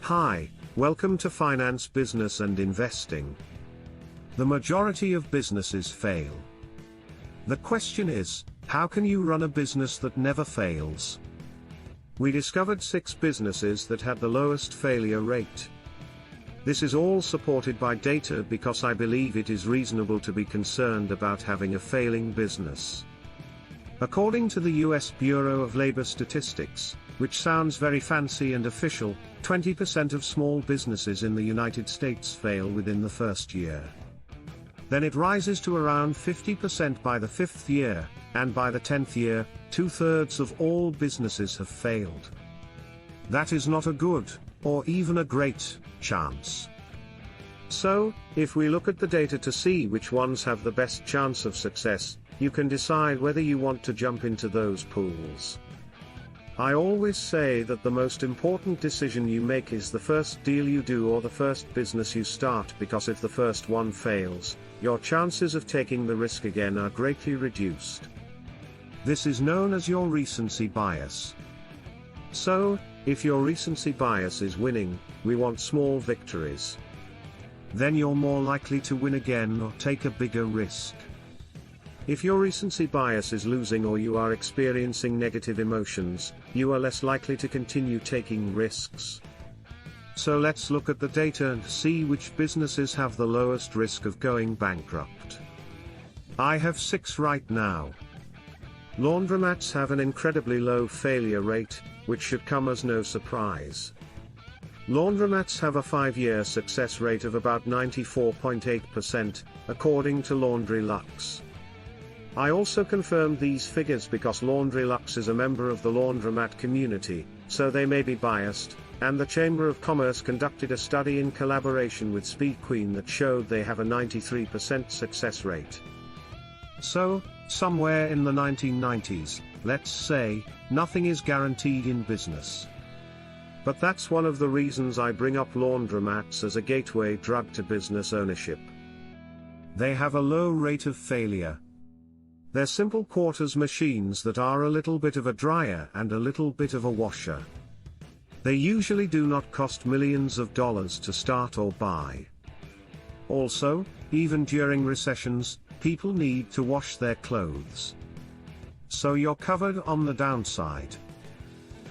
Hi, welcome to Finance, Business and Investing. The majority of businesses fail. The question is, how can you run a business that never fails? We discovered 6 businesses that had the lowest failure rate. This is all supported by data because I believe it is reasonable to be concerned about having a failing business. According to the US Bureau of Labor Statistics, which sounds very fancy and official, 20% of small businesses in the United States fail within the first year. Then it rises to around 50% by the 5th year, and by the 10th year, 2/3 of all businesses have failed. That is not a good, or even a great, chance. So, if we look at the data to see which ones have the best chance of success, you can decide whether you want to jump into those pools. I always say that the most important decision you make is the first deal you do or the first business you start, because if the first one fails, your chances of taking the risk again are greatly reduced. This is known as your recency bias. So, if your recency bias is winning, we want small victories. Then you're more likely to win again or take a bigger risk. If your recency bias is losing or you are experiencing negative emotions, you are less likely to continue taking risks. So let's look at the data and see which businesses have the lowest risk of going bankrupt. I have 6 right now. Laundromats have an incredibly low failure rate, which should come as no surprise. Laundromats have a 5-year success rate of about 94.8%, according to Laundry Lux. I also confirmed these figures because Laundry Lux is a member of the Laundromat community, so they may be biased, and the Chamber of Commerce conducted a study in collaboration with Speed Queen that showed they have a 93% success rate. So, somewhere in the 1990s, let's say, nothing is guaranteed in business. But that's one of the reasons I bring up laundromats as a gateway drug to business ownership. They have a low rate of failure. They're simple quarters machines that are a little bit of a dryer and a little bit of a washer. They usually do not cost millions of dollars to start or buy. Also, even during recessions, people need to wash their clothes. So you're covered on the downside.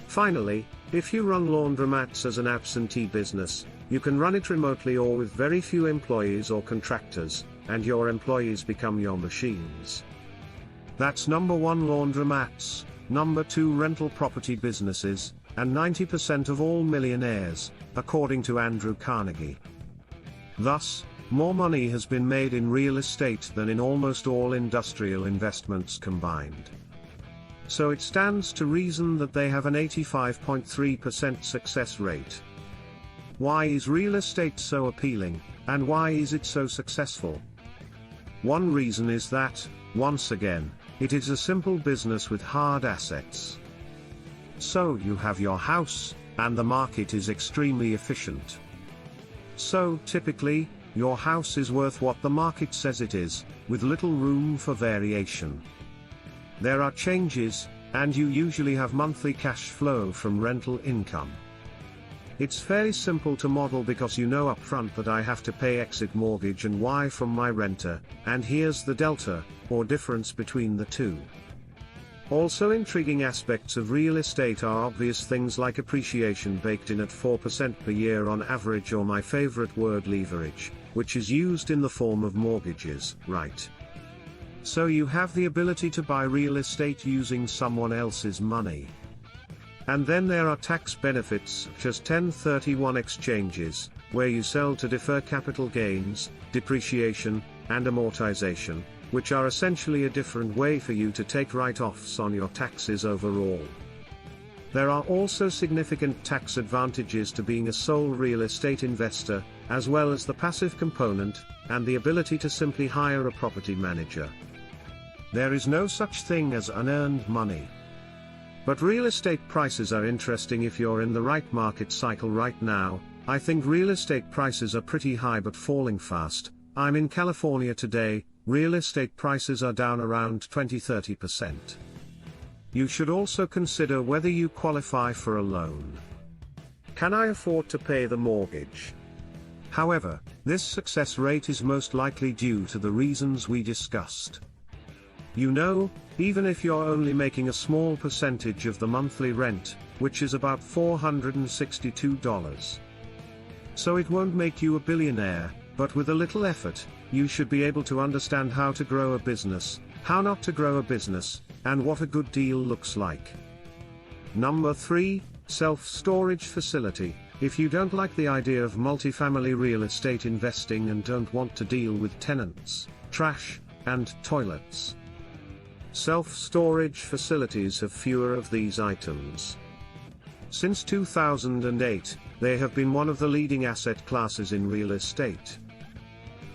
Finally, if you run laundromats as an absentee business, you can run it remotely or with very few employees or contractors, and your employees become your machines. That's number 1 laundromats, number 2 rental property businesses, and 90% of all millionaires, according to Andrew Carnegie. Thus, more money has been made in real estate than in almost all industrial investments combined. So it stands to reason that they have an 85.3% success rate. Why is real estate so appealing, and why is it so successful? One reason is that, once again, it is a simple business with hard assets. So you have your house, and the market is extremely efficient. So typically, your house is worth what the market says it is, with little room for variation. There are changes, and you usually have monthly cash flow from rental income. It's fairly simple to model because you know upfront that I have to pay exit mortgage and Y from my renter, and here's the delta, or difference between the two. Also, intriguing aspects of real estate are obvious things like appreciation baked in at 4% per year on average, or my favorite word, leverage, which is used in the form of mortgages, right? So you have the ability to buy real estate using someone else's money. And then there are tax benefits such as 1031 exchanges, where you sell to defer capital gains, depreciation, and amortization, which are essentially a different way for you to take write-offs on your taxes overall. There are also significant tax advantages to being a sole real estate investor, as well as the passive component, and the ability to simply hire a property manager. There is no such thing as unearned money. But real estate prices are interesting if you're in the right market cycle right now. I think real estate prices are pretty high but falling fast. I'm in California today, real estate prices are down around 20–30%. You should also consider whether you qualify for a loan. Can I afford to pay the mortgage? However, this success rate is most likely due to the reasons we discussed. You know, even if you're only making a small percentage of the monthly rent, which is about $462. So it won't make you a billionaire, but with a little effort, you should be able to understand how to grow a business, how not to grow a business, and what a good deal looks like. Number 3, self-storage facility. If you don't like the idea of multifamily real estate investing and don't want to deal with tenants, trash, and toilets, self-storage facilities have fewer of these items. Since 2008, they have been one of the leading asset classes in real estate.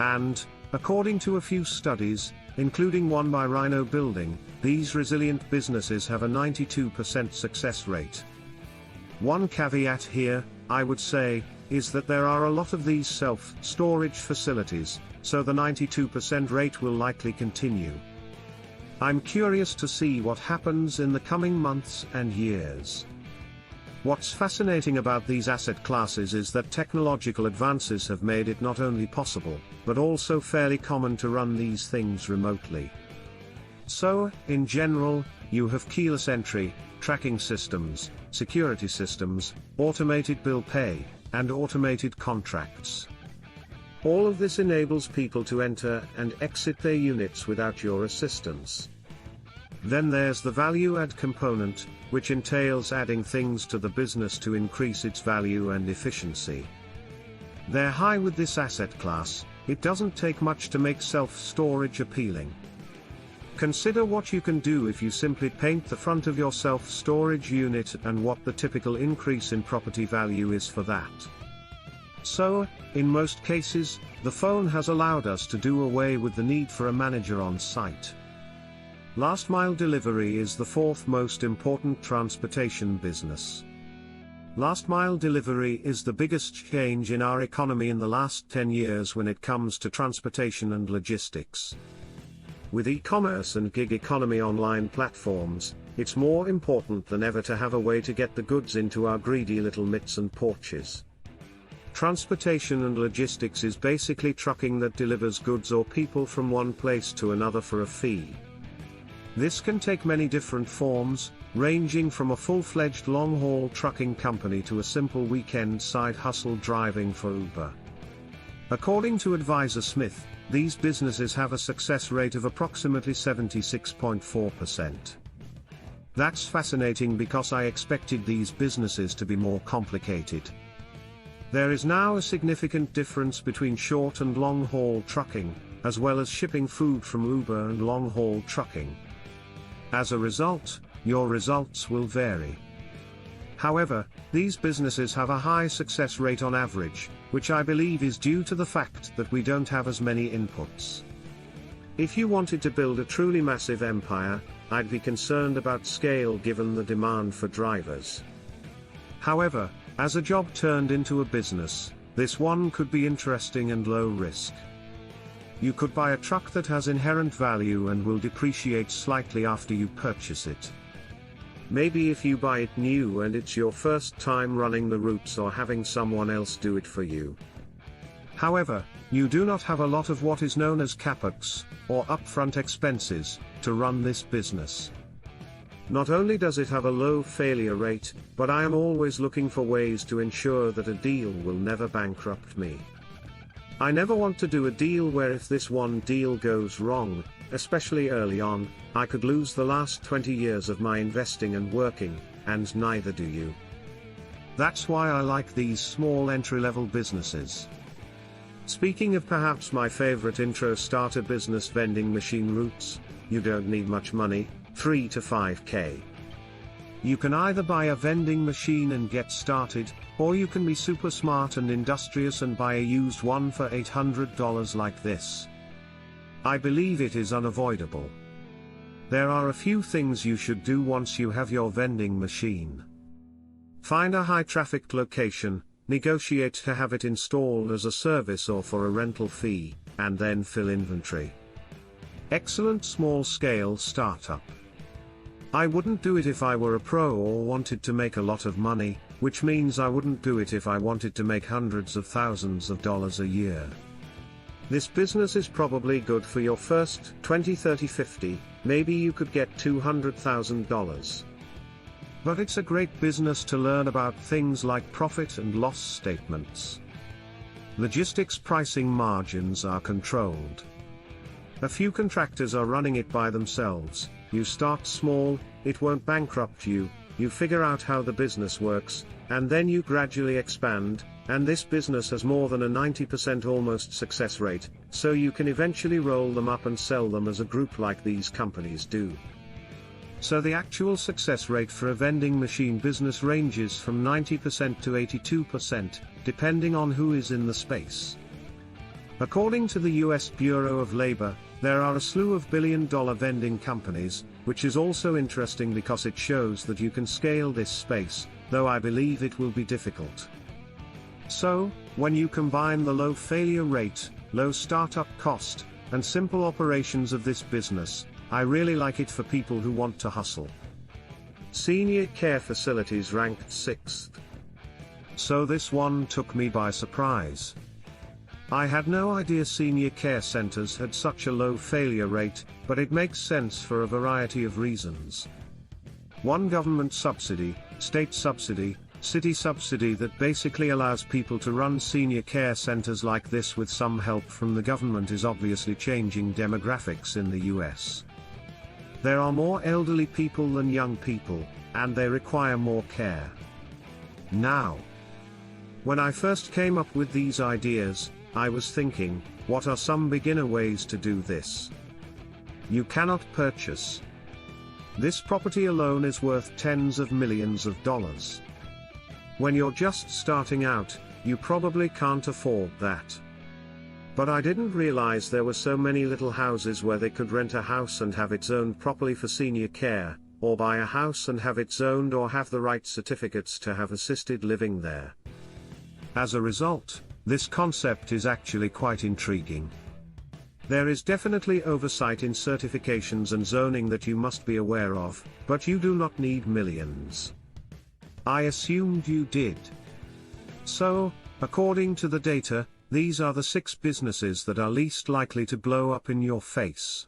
And, according to a few studies, including one by Rhino Building, these resilient businesses have a 92% success rate. One caveat here, I would say, is that there are a lot of these self-storage facilities, so the 92% rate will likely continue. I'm curious to see what happens in the coming months and years. What's fascinating about these asset classes is that technological advances have made it not only possible, but also fairly common to run these things remotely. So, in general, you have keyless entry, tracking systems, security systems, automated bill pay, and automated contracts. All of this enables people to enter and exit their units without your assistance. Then there's the value-add component, which entails adding things to the business to increase its value and efficiency. They're high with this asset class. It doesn't take much to make self-storage appealing. Consider what you can do if you simply paint the front of your self-storage unit and what the typical increase in property value is for that. So, in most cases, the phone has allowed us to do away with the need for a manager on site. Last mile delivery is the fourth most important transportation business. Last mile delivery is the biggest change in our economy in the last 10 years when it comes to transportation and logistics. With e-commerce and gig economy online platforms, it's more important than ever to have a way to get the goods into our greedy little mitts and porches. Transportation and logistics is basically trucking that delivers goods or people from one place to another for a fee. This can take many different forms, ranging from a full-fledged long-haul trucking company to a simple weekend side hustle driving for Uber. According to Advisor Smith, these businesses have a success rate of approximately 76.4%. That's fascinating because I expected these businesses to be more complicated. There is now a significant difference between short and long-haul trucking, as well as shipping food from Uber and long-haul trucking. As a result, your results will vary. However, these businesses have a high success rate on average, which I believe is due to the fact that we don't have as many inputs. If you wanted to build a truly massive empire, I'd be concerned about scale given the demand for drivers. However, as a job turned into a business, this one could be interesting and low risk. You could buy a truck that has inherent value and will depreciate slightly after you purchase it. Maybe if you buy it new and it's your first time running the routes or having someone else do it for you. However, you do not have a lot of what is known as capex, or upfront expenses, to run this business. Not only does it have a low failure rate, but I am always looking for ways to ensure that a deal will never bankrupt me. I never want to do a deal where if this one deal goes wrong, especially early on, I could lose the last 20 years of my investing and working, and neither do you. That's why I like these small entry-level businesses. Speaking of perhaps my favorite intro starter business, vending machine routes, you don't need much money, 3 to 5K. You can either buy a vending machine and get started, or you can be super smart and industrious and buy a used one for $800 like this. I believe it is unavoidable. There are a few things you should do once you have your vending machine. Find a high-trafficked location, negotiate to have it installed as a service or for a rental fee, and then fill inventory. Excellent small-scale startup. I wouldn't do it if I were a pro or wanted to make a lot of money, which means I wouldn't do it if I wanted to make hundreds of thousands of dollars a year. This business is probably good for your first 20, 30, 50, maybe you could get $200,000. But it's a great business to learn about things like profit and loss statements. Logistics pricing margins are controlled. A few contractors are running it by themselves. You start small, it won't bankrupt you, you figure out how the business works, and then you gradually expand, and this business has more than a 90% almost success rate, so you can eventually roll them up and sell them as a group like these companies do. So the actual success rate for a vending machine business ranges from 90% to 82%, depending on who is in the space. According to the US Bureau of Labor, there are a slew of billion-dollar vending companies, which is also interesting because it shows that you can scale this space, though I believe it will be difficult. So, when you combine the low failure rate, low startup cost, and simple operations of this business, I really like it for people who want to hustle. Senior care facilities ranked 6th. So this one took me by surprise. I had no idea senior care centers had such a low failure rate, but it makes sense for a variety of reasons. One, government subsidy, state subsidy, city subsidy that basically allows people to run senior care centers like this with some help from the government is obviously changing demographics in the US. There are more elderly people than young people, and they require more care. Now, when I first came up with these ideas, I was thinking, what are some beginner ways to do this? You cannot purchase. This property alone is worth tens of millions of dollars. When you're just starting out, you probably can't afford that. But I didn't realize there were so many little houses where they could rent a house and have it zoned properly for senior care, or buy a house and have it zoned or have the right certificates to have assisted living there. As a result, this concept is actually quite intriguing. There is definitely oversight in certifications and zoning that you must be aware of, but you do not need millions. I assumed you did. So, according to the data, these are the 6 businesses that are least likely to blow up in your face.